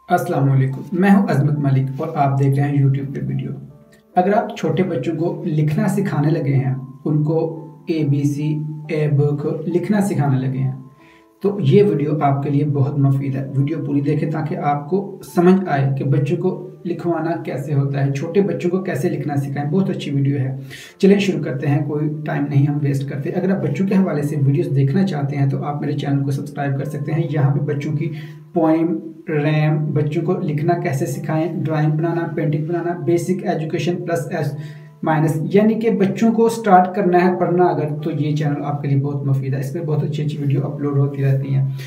अस्सलाम वालेकुम। मैं हूं अजमत मलिक और आप देख रहे हैं यूट्यूब पे वीडियो। अगर आप छोटे बच्चों को लिखना सिखाने लगे हैं, उनको ABC ए बुक लिखना सिखाने लगे हैं, तो ये वीडियो आपके लिए बहुत मुफीद है। वीडियो पूरी देखें ताकि आपको समझ आए कि बच्चों को लिखवाना कैसे होता है, छोटे बच्चों को कैसे लिखना सिखाएं। बहुत अच्छी वीडियो है। चलिए शुरू करते हैं, कोई टाइम नहीं हम वेस्ट करते। अगर आप बच्चों के हवाले से वीडियोस देखना चाहते हैं तो आप मेरे चैनल को सब्सक्राइब कर सकते हैं। यहाँ पे बच्चों की पोएम, रैम, बच्चों को लिखना कैसे सिखाएं, ड्राइंग बनाना, पेंटिंग बनाना, basic education plus S minus, यानी कि बच्चों को स्टार्ट करना है पढ़ना अगर, तो ये चैनल आपके लिए बहुत मुफीद है। इसमें बहुत अच्छी अच्छी वीडियो अपलोड होती रहती हैं।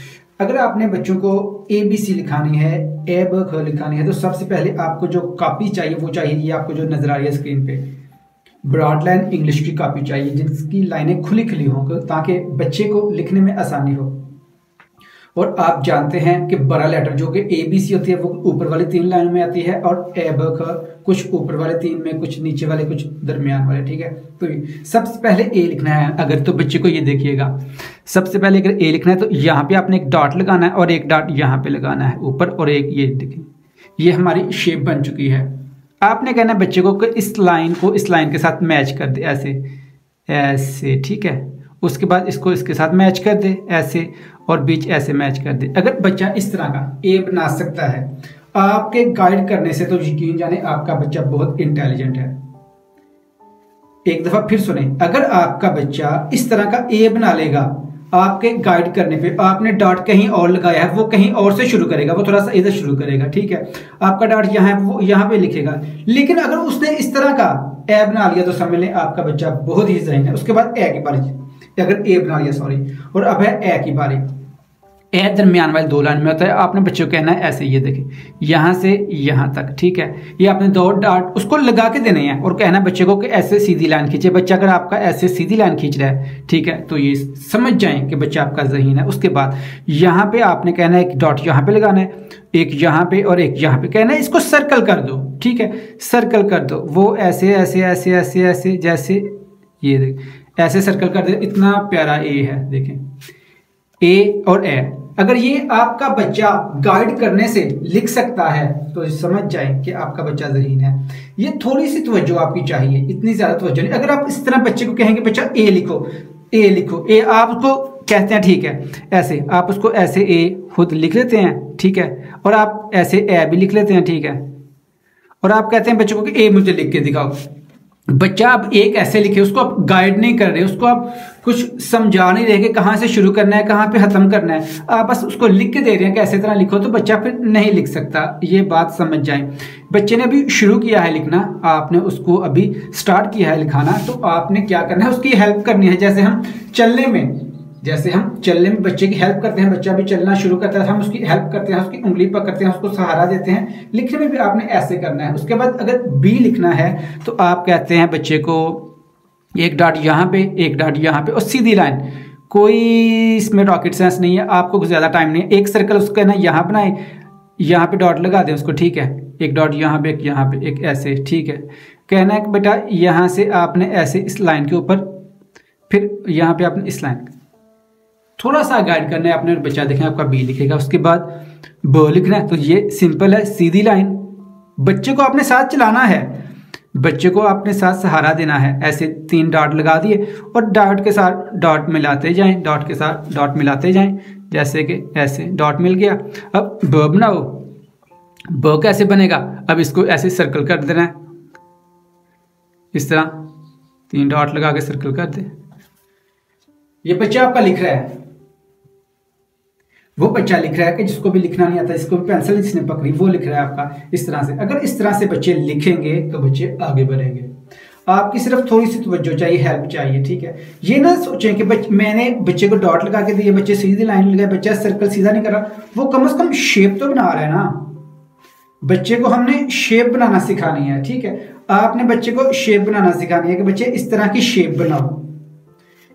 अगर आपने बच्चों को ABC लिखानी है, ए ब ख लिखानी है, तो सबसे पहले आपको जो कॉपी चाहिए वो चाहिए, ये आपको जो नजर आ रही है स्क्रीन पे, ब्रॉड लाइन इंग्लिश की कॉपी चाहिए जिसकी लाइनें खुली खुली हों ताकि बच्चे को लिखने में आसानी हो। और आप जानते हैं कि बड़ा लेटर जो कि ABC होती है वो ऊपर वाली 3 लाइनों में आती है, और ए ब ख कुछ ऊपर वाले 3 में, कुछ नीचे वाले, कुछ दरमियान वाले। ठीक है, तो सबसे पहले ए लिखना है अगर, तो बच्चे को ये देखिएगा। सबसे पहले अगर ए लिखना है तो यहाँ पे आपने एक डॉट लगाना है और एक डॉट यहाँ पे लगाना है ऊपर, और एक ये देखें, ये हमारी शेप बन चुकी है। आपने कहना है बच्चे को कि इस लाइन को इस लाइन के साथ मैच कर दे, ऐसे ऐसे। ठीक है, उसके बाद इसको इसके साथ मैच कर दे ऐसे, और बीच ऐसे मैच कर दे। अगर बच्चा इस तरह का ए बना सकता है आपके गाइड करने से, तो यकीन जाने आपका बच्चा बहुत इंटेलिजेंट है। एक दफा फिर सुने, अगर आपका बच्चा इस तरह का ए बना लेगा आपके गाइड करने पे, आपने डॉट कहीं और लगाया है, वो कहीं और से शुरू करेगा, वो थोड़ा सा इधर शुरू करेगा। ठीक है, आपका डॉट यहाँ है, वो यहाँ पे लिखेगा। लेकिन अगर उसने इस तरह का ए बना लिया तो समझ लें आपका बच्चा बहुत ही ज़हीन है। उसके बाद ए की बारी, अगर ए बना लिया, सॉरी, और अब है ए की बारी। ए दरमियान वाली 2 लाइन में होता है। आपने बच्चों को कहना है ऐसे, ये देखें, यहाँ से यहाँ तक। ठीक है, ये आपने 2 डॉट उसको लगा के देने हैं और कहना है बच्चे को कि ऐसे सीधी लाइन खींचे। बच्चा अगर आपका ऐसे सीधी लाइन खींच रहा है, ठीक है, तो ये समझ जाएं कि बच्चा आपका ज़हीन है। उसके बाद यहाँ पे आपने कहना है एक डॉट यहाँ पे लगाना है, एक यहाँ पे और एक यहाँ पे। कहना है इसको सर्कल कर दो। ठीक है, सर्कल कर दो, वो ऐसे ऐसे ऐसे ऐसे ऐसे, जैसे ये देख ऐसे सर्कल कर दे। इतना प्यारा ए है, देखें, ए और ए। अगर ये आपका बच्चा गाइड करने से लिख सकता है तो समझ जाए कि आपका बच्चा ज़हीन है। ये थोड़ी सी तवज्जो आपकी चाहिए, इतनी ज्यादा तवज्जो नहीं। अगर आप इस तरह बच्चे को कहेंगे बच्चा ए लिखो, ए लिखो, ए, आप उसको कहते हैं ठीक है ऐसे, आप उसको ऐसे ए खुद लिख लेते हैं। ठीक है, और आप ऐसे ए भी लिख लेते हैं। ठीक है, और आप कहते हैं बच्चों को कि ए मुझे लिख के दिखाओ। बच्चा आप एक ऐसे लिखे, उसको आप गाइड नहीं कर रहे, उसको आप कुछ समझा नहीं रहे कि कहाँ से शुरू करना है, कहाँ पे खत्म करना है, आप बस उसको लिख के दे रहे हैं कि ऐसे तरह लिखो, तो बच्चा फिर नहीं लिख सकता। ये बात समझ जाएं। बच्चे ने अभी शुरू किया है लिखना, आपने उसको अभी स्टार्ट किया है लिखाना, तो आपने क्या करना है, उसकी हेल्प करनी है। जैसे हम चलने में बच्चे की हेल्प करते हैं, बच्चा भी चलना शुरू करता है, हम उसकी हेल्प करते हैं, उसकी उंगली पकड़ते हैं, उसको सहारा देते हैं। लिखने में भी आपने ऐसे करना है। उसके बाद अगर बी लिखना है तो आप कहते हैं बच्चे को एक डॉट यहाँ पे, एक डॉट यहाँ पे, और सीधी लाइन। कोई इसमें रॉकेट साइंस नहीं है, आपको ज़्यादा टाइम नहीं है। एक सर्कल उसका ना यहाँ बनाए, यहाँ पे डॉट लगा दें उसको। ठीक है, एक डॉट यहाँ पे, एक यहाँ पे, एक ऐसे। ठीक है, कहना है कि बेटा यहाँ से आपने ऐसे इस लाइन के ऊपर, फिर यहाँ पे आपने इस लाइन, थोड़ा सा गाइड करना है आपने। बच्चा देखें आपका बी लिखेगा। उसके बाद ब लिखना है, तो ये सिंपल है, सीधी लाइन। बच्चे को आपने साथ चलाना है, बच्चे को आपने साथ सहारा देना है। ऐसे 3 डॉट लगा दिए और डॉट के साथ डॉट मिलाते जाएं, डॉट के साथ डॉट मिलाते जाएं, जैसे कि ऐसे डॉट मिल गया। अब ब बनाओ, ब कैसे बनेगा, अब इसको ऐसे सर्कल कर देना है, इस तरह 3 डॉट लगा के सर्कल कर दे। ये बच्चा आपका लिख रहा है, वो बच्चा लिख रहा है कि जिसको भी लिखना नहीं आता, जिसको भी पेंसिल जिसने पकड़ी, वो लिख रहा है आपका इस तरह से। अगर इस तरह से बच्चे लिखेंगे तो बच्चे आगे बढ़ेंगे। आपकी सिर्फ थोड़ी सी तवज्जो चाहिए, हेल्प चाहिए। ठीक है, ये ना सोचें कि मैंने बच्चे को डॉट लगा के दिए, बच्चे सीधी लाइन लगाए, बच्चा सर्कल सीधा नहीं कर रहा, वो कम से कम शेप तो बना रहा है ना। बच्चे को हमने शेप बनाना सिखानी है। ठीक है, आपने बच्चे को शेप बनाना सिखानी है कि बच्चे इस तरह की शेप बनाओ।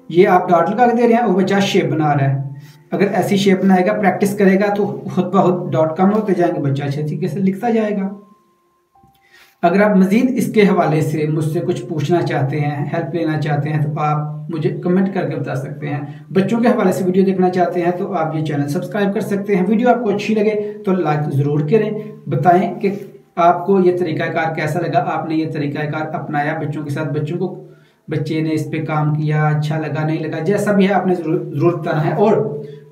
ये आप डॉट लगा के दे रहे हैं, वो बच्चा शेप बना रहा है। अगर ऐसी शेप बनाएगा, प्रैक्टिस करेगा, तो खुद ब खुद डॉट कम होते जाएंगे, बच्चा अच्छे तरीके से लिखता जाएगा। अगर आप मजीद इसके हवाले से मुझसे कुछ पूछना चाहते हैं, हेल्प लेना चाहते हैं, तो आप मुझे कमेंट करके बता सकते हैं। बच्चों के हवाले से वीडियो देखना चाहते हैं तो आप ये चैनल सब्सक्राइब कर सकते हैं। वीडियो आपको अच्छी लगे तो लाइक ज़रूर करें। बताएं कि आपको ये तरीक़ाकार कैसा लगा, आपने ये तरीक़ाकार अपनाया बच्चों के साथ, बच्चे ने इस पे काम किया, अच्छा लगा नहीं लगा, जैसा भी है आपने ज़रूर बताना है। और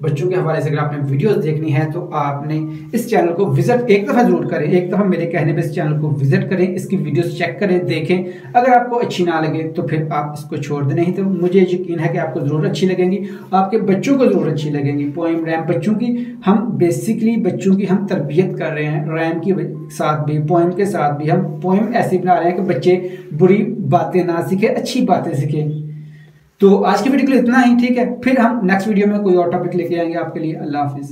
बच्चों के हवाले से अगर आपने वीडियोस देखनी है तो आपने इस चैनल को विजिट एक दफ़ा ज़रूर करें, एक दफ़ा मेरे कहने पे इस चैनल को विजिट करें, इसकी वीडियोस चेक करें, देखें। अगर आपको अच्छी ना लगे तो फिर आप इसको छोड़ दें, नहीं तो मुझे यकीन है कि आपको ज़रूर अच्छी लगेंगी, आपके बच्चों को ज़रूर अच्छी लगेंगी। पोएम रैम बच्चों की हम बेसिकली बच्चों की हम तरबियत कर रहे हैं, रैम के साथ भी पोएम के साथ भी हम पोएम ऐसी बना रहे हैं कि बच्चे बुरी बातें ना सीखें, अच्छी बातें सीखें। तो आज की वीडियो के लिए इतना ही, ठीक है। फिर हम नेक्स्ट वीडियो में कोई और टॉपिक लेके आएंगे आपके लिए। अल्लाह हाफिज़।